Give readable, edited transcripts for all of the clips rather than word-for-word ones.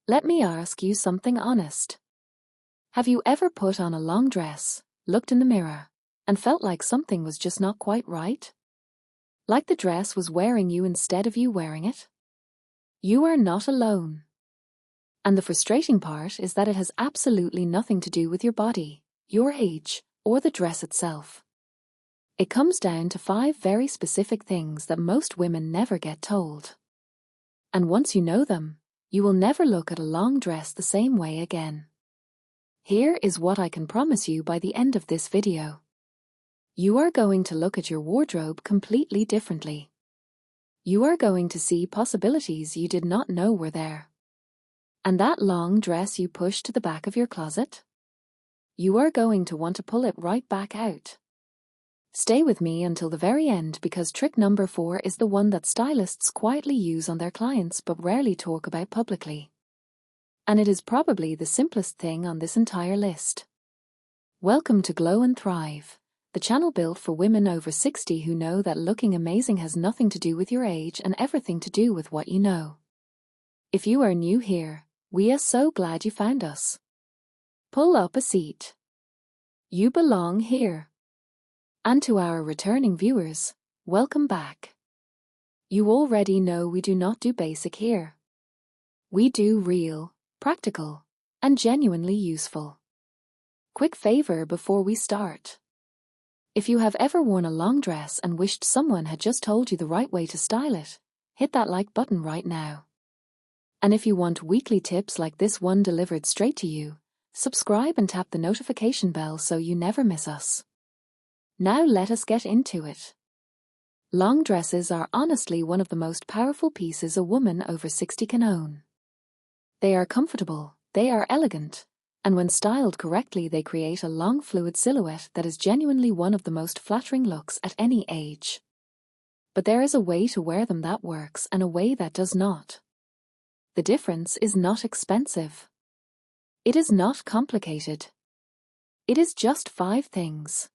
Let me ask you something honest. Have you ever put on a long dress, looked in the mirror, and felt like something was just not quite right? Like the dress was wearing you instead of you wearing it? You are not alone. And the frustrating part is that it has absolutely nothing to do with your body, your age, or the dress itself. It comes down to 5 very specific things that most women never get told. And once you know them, you will never look at a long dress the same way again. Here is what I can promise you by the end of this video. You are going to look at your wardrobe completely differently. You are going to see possibilities you did not know were there. And that long dress you pushed to the back of your closet? You are going to want to pull it right back out. Stay with me until the very end because trick number 4 is the one that stylists quietly use on their clients but rarely talk about publicly. And it is probably the simplest thing on this entire list. Welcome to Glow and Thrive, the channel built for women over 60 who know that looking amazing has nothing to do with your age and everything to do with what you know. If you are new here, we are so glad you found us. Pull up a seat. You belong here. And to our returning viewers, welcome back. You already know we do not do basic here. We do real, practical, and genuinely useful. Quick favor before we start. If you have ever worn a long dress and wished someone had just told you the right way to style it, hit that like button right now. And if you want weekly tips like this one delivered straight to you, subscribe and tap the notification bell so you never miss us. Now let us get into it. Long dresses are honestly one of the most powerful pieces a woman over 60 can own. They are comfortable, they are elegant, and when styled correctly they create a long fluid silhouette that is genuinely one of the most flattering looks at any age. But there is a way to wear them that works and a way that does not. The difference is not expensive. It is not complicated. It is just 5 things.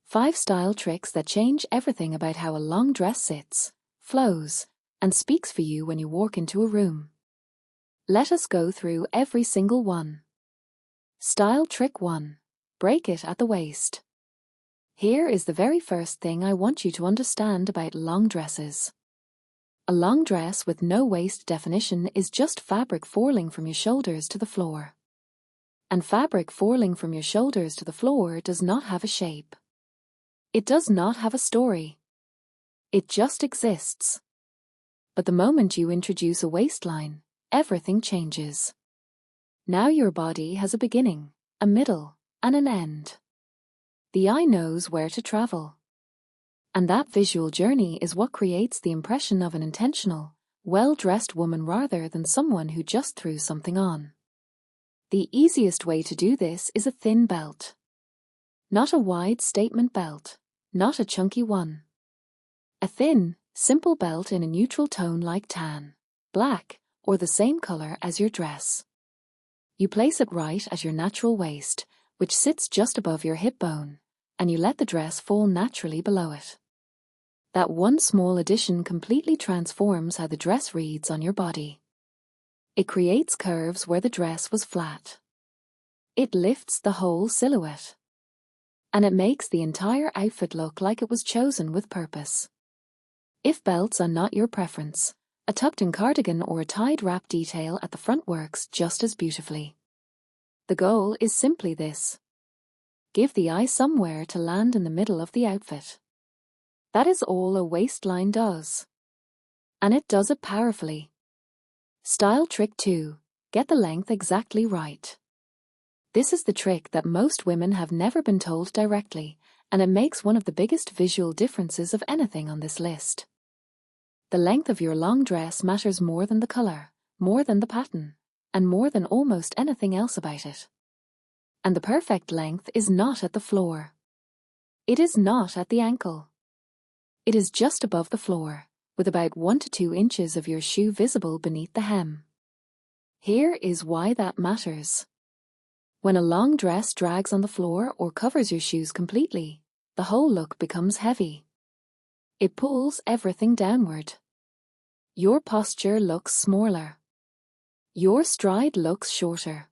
5 style tricks that change everything about how a long dress sits, flows, and speaks for you when you walk into a room. Let us go through every single one. Style trick 1. Break it at the waist. Here is the very first thing I want you to understand about long dresses. A long dress with no waist definition is just fabric falling from your shoulders to the floor. And fabric falling from your shoulders to the floor does not have a shape. It does not have a story. It just exists. But the moment you introduce a waistline, everything changes. Now your body has a beginning, a middle, and an end. The eye knows where to travel. And that visual journey is what creates the impression of an intentional, well-dressed woman rather than someone who just threw something on. The easiest way to do this is a thin belt. Not a wide statement belt. Not a chunky one. A thin, simple belt in a neutral tone like tan, black, or the same color as your dress. You place it right at your natural waist, which sits just above your hip bone, and you let the dress fall naturally below it. That one small addition completely transforms how the dress reads on your body. It creates curves where the dress was flat. It lifts the whole silhouette. And it makes the entire outfit look like it was chosen with purpose. If belts are not your preference, a tucked-in cardigan or a tied wrap detail at the front works just as beautifully. The goal is simply this. Give the eye somewhere to land in the middle of the outfit. That is all a waistline does. And it does it powerfully. Style trick 2. Get the length exactly right. This is the trick that most women have never been told directly, and it makes one of the biggest visual differences of anything on this list. The length of your long dress matters more than the color, more than the pattern, and more than almost anything else about it. And the perfect length is not at the floor. It is not at the ankle. It is just above the floor, with about 1 to 2 inches of your shoe visible beneath the hem. Here is why that matters. When a long dress drags on the floor or covers your shoes completely, the whole look becomes heavy. It pulls everything downward. Your posture looks smaller. Your stride looks shorter.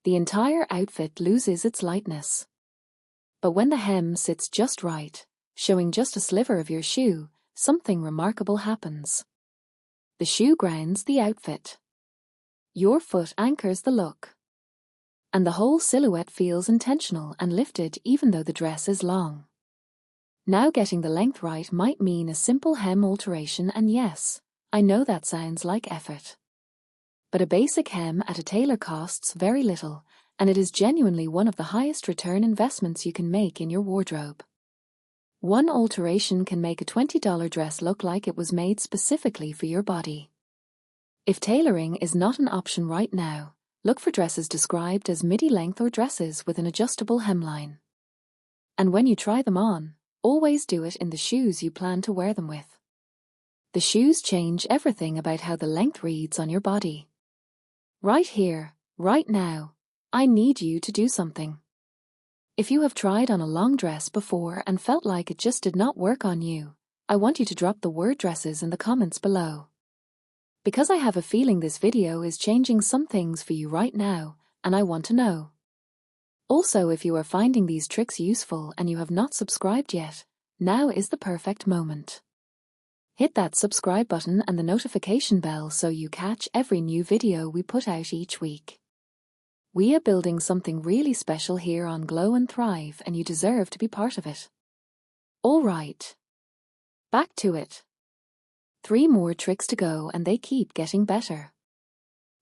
The entire outfit loses its lightness. But when the hem sits just right, showing just a sliver of your shoe, something remarkable happens. The shoe grounds the outfit. Your foot anchors the look. And the whole silhouette feels intentional and lifted even though the dress is long. Now getting the length right might mean a simple hem alteration, and yes, I know that sounds like effort. But a basic hem at a tailor costs very little, and it is genuinely one of the highest return investments you can make in your wardrobe. One alteration can make a $20 dress look like it was made specifically for your body. If tailoring is not an option right now, look for dresses described as midi-length or dresses with an adjustable hemline. And when you try them on, always do it in the shoes you plan to wear them with. The shoes change everything about how the length reads on your body. Right here, right now, I need you to do something. If you have tried on a long dress before and felt like it just did not work on you, I want you to drop the word dresses in the comments below. Because I have a feeling this video is changing some things for you right now, and I want to know. Also, if you are finding these tricks useful and you have not subscribed yet, now is the perfect moment. Hit that subscribe button and the notification bell so you catch every new video we put out each week. We are building something really special here on Glow and Thrive, and you deserve to be part of it. Alright. Back to it. 3 more tricks to go and they keep getting better.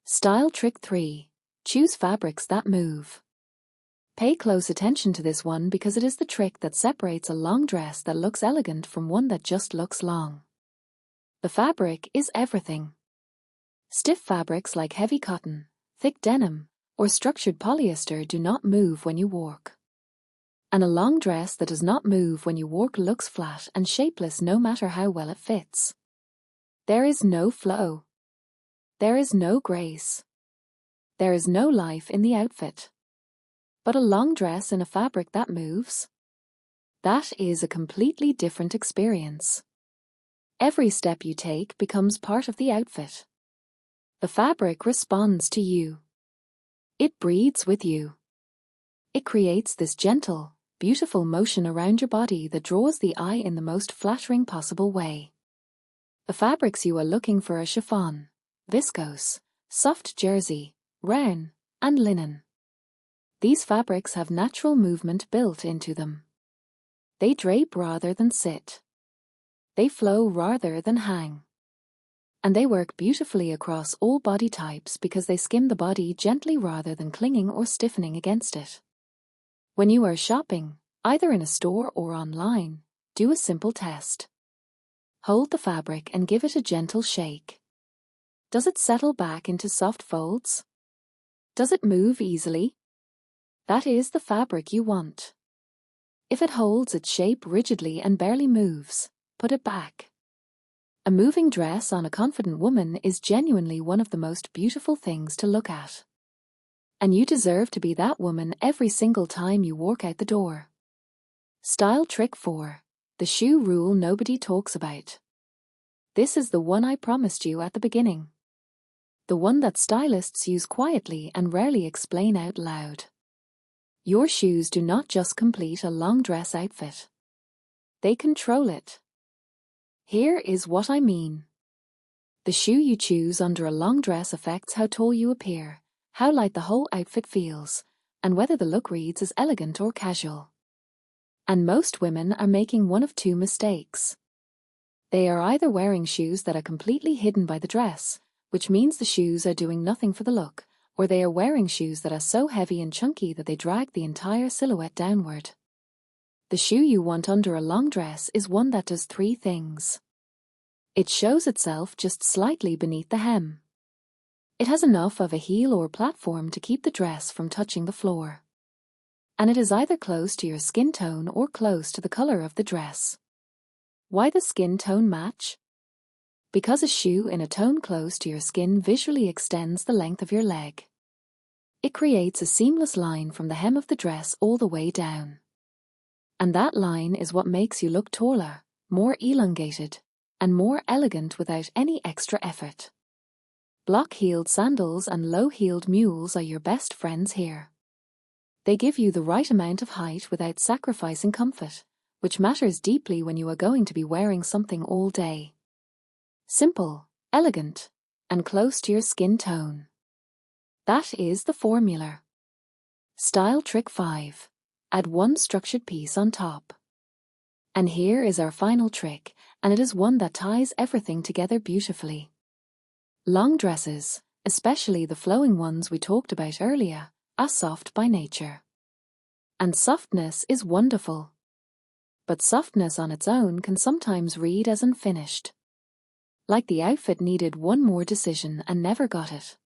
Style trick 3. Choose fabrics that move. Pay close attention to this one because it is the trick that separates a long dress that looks elegant from one that just looks long. The fabric is everything. Stiff fabrics like heavy cotton, thick denim, or structured polyester do not move when you walk. And a long dress that does not move when you walk looks flat and shapeless no matter how well it fits. There is no flow. There is no grace. There is no life in the outfit. But a long dress in a fabric that moves? That is a completely different experience. Every step you take becomes part of the outfit. The fabric responds to you. It breathes with you. It creates this gentle, beautiful motion around your body that draws the eye in the most flattering possible way. The fabrics you are looking for are chiffon, viscose, soft jersey, rayon, and linen. These fabrics have natural movement built into them. They drape rather than sit. They flow rather than hang. And they work beautifully across all body types because they skim the body gently rather than clinging or stiffening against it. When you are shopping, either in a store or online, do a simple test. Hold the fabric and give it a gentle shake. Does it settle back into soft folds? Does it move easily? That is the fabric you want. If it holds its shape rigidly and barely moves, put it back. A moving dress on a confident woman is genuinely one of the most beautiful things to look at. And you deserve to be that woman every single time you walk out the door. Style trick 4. The shoe rule nobody talks about. This is the one I promised you at the beginning. The one that stylists use quietly and rarely explain out loud. Your shoes do not just complete a long dress outfit. They control it. Here is what I mean. The shoe you choose under a long dress affects how tall you appear, how light the whole outfit feels, and whether the look reads as elegant or casual. And most women are making one of 2 mistakes. They are either wearing shoes that are completely hidden by the dress, which means the shoes are doing nothing for the look, or they are wearing shoes that are so heavy and chunky that they drag the entire silhouette downward. The shoe you want under a long dress is one that does 3 things. It shows itself just slightly beneath the hem. It has enough of a heel or platform to keep the dress from touching the floor. And it is either close to your skin tone or close to the color of the dress. Why the skin tone match? Because a shoe in a tone close to your skin visually extends the length of your leg. It creates a seamless line from the hem of the dress all the way down. And that line is what makes you look taller, more elongated, and more elegant without any extra effort. Block-heeled sandals and low-heeled mules are your best friends here. They give you the right amount of height without sacrificing comfort, which matters deeply when you are going to be wearing something all day. Simple, elegant, and close to your skin tone. That is the formula. Style trick 5. Add one structured piece on top. And here is our final trick, and it is one that ties everything together beautifully. Long dresses, especially the flowing ones we talked about earlier, are soft by nature. And softness is wonderful. But softness on its own can sometimes read as unfinished. Like the outfit needed one more decision and never got it.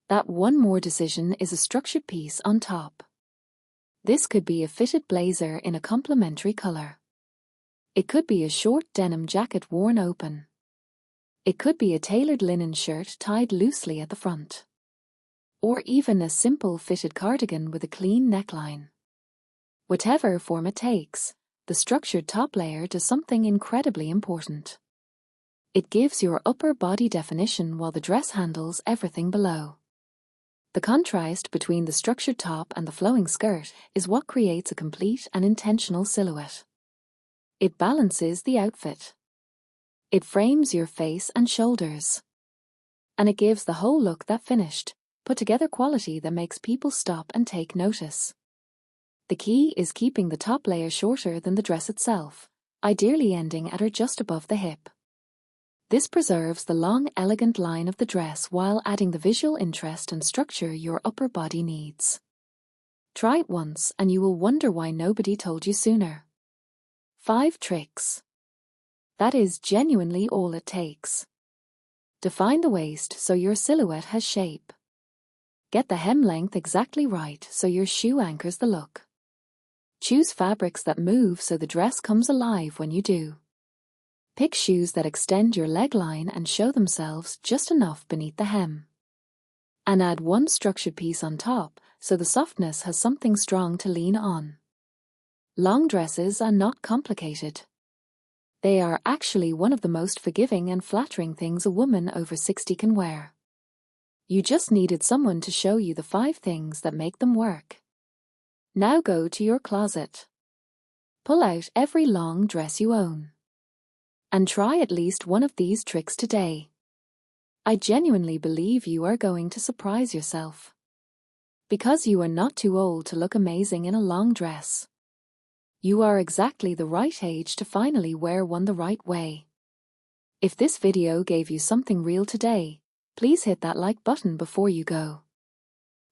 That one more decision is a structured piece on top. This could be a fitted blazer in a complementary color. It could be a short denim jacket worn open. It could be a tailored linen shirt tied loosely at the front. Or even a simple fitted cardigan with a clean neckline. Whatever form it takes, the structured top layer does something incredibly important. It gives your upper body definition while the dress handles everything below. The contrast between the structured top and the flowing skirt is what creates a complete and intentional silhouette. It balances the outfit. It frames your face and shoulders. And it gives the whole look that finished, put-together quality that makes people stop and take notice. The key is keeping the top layer shorter than the dress itself, ideally ending at or just above the hip. This preserves the long, elegant line of the dress while adding the visual interest and structure your upper body needs. Try it once and you will wonder why nobody told you sooner. 5 tricks. That is genuinely all it takes. Define the waist so your silhouette has shape. Get the hem length exactly right so your shoe anchors the look. Choose fabrics that move so the dress comes alive when you do. Pick shoes that extend your leg line and show themselves just enough beneath the hem. And add one structured piece on top so the softness has something strong to lean on. Long dresses are not complicated. They are actually one of the most forgiving and flattering things a woman over 60 can wear. You just needed someone to show you the 5 things that make them work. Now go to your closet. Pull out every long dress you own. And try at least one of these tricks today. I genuinely believe you are going to surprise yourself. Because you are not too old to look amazing in a long dress. You are exactly the right age to finally wear one the right way. If this video gave you something real today, please hit that like button before you go.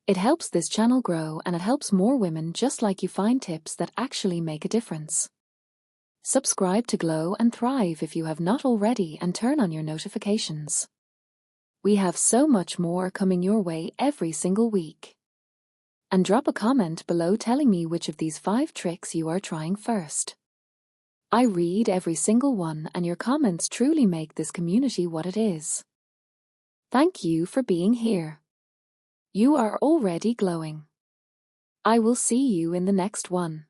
It helps this channel grow and it helps more women just like you find tips that actually make a difference. Subscribe to Glow and Thrive if you have not already and turn on your notifications. We have so much more coming your way every single week. And drop a comment below telling me which of these 5 tricks you are trying first. I read every single one and your comments truly make this community what it is. Thank you for being here. You are already glowing. I will see you in the next one.